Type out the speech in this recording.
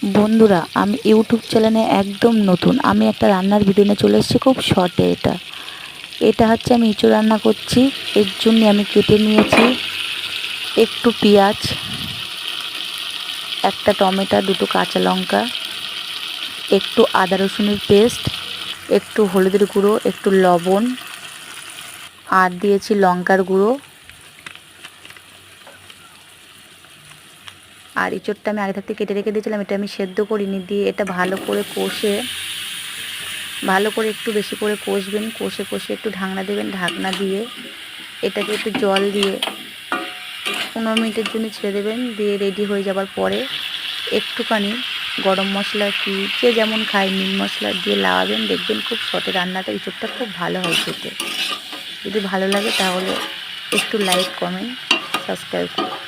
বন্ধুরা, আমি ইউটিউব চ্যানেলে একদম নতুন। আমি একটা রান্নার ভিডিও নিয়ে চলে এসেছি খুব শর্টে। এটা হচ্ছে আমি ইঁচড় রান্না করছি। এর জন্য আমি কেটে নিয়েছি একটু পেঁয়াজ, একটা টমেটো, দুটো কাঁচা লঙ্কা, একটু আদা রসুনের পেস্ট, একটু হলুদের গুঁড়ো, একটু লবণ, আর দিয়েছি লঙ্কার গুঁড়ো। আর ইঁচড়টা আমি আগে থাকতে কেটে রেখে দিয়েছিলাম, এটা আমি সেদ্ধ করিনি। দিয়ে এটা ভালো করে কষে, ভালো করে একটু বেশি করে কষবেন। কষে কষে একটু ঢাকনা দেবেন। ঢাকনা দিয়ে এটাকে একটু জল দিয়ে 15 মিনিটের জন্য ছেড়ে দেবেন। দিয়ে রেডি হয়ে যাবার পরে একটুখানি গরম মশলা, কি যে যেমন খায়, মিট মশলা দিয়ে লাগাবেন। দেখবেন খুব শর্টে রান্নাটা, ইঁচড়টা খুব ভালো হয় খেতে। যদি ভালো লাগে তাহলে একটু লাইক, কমেন্ট, সাবস্ক্রাইব করুন।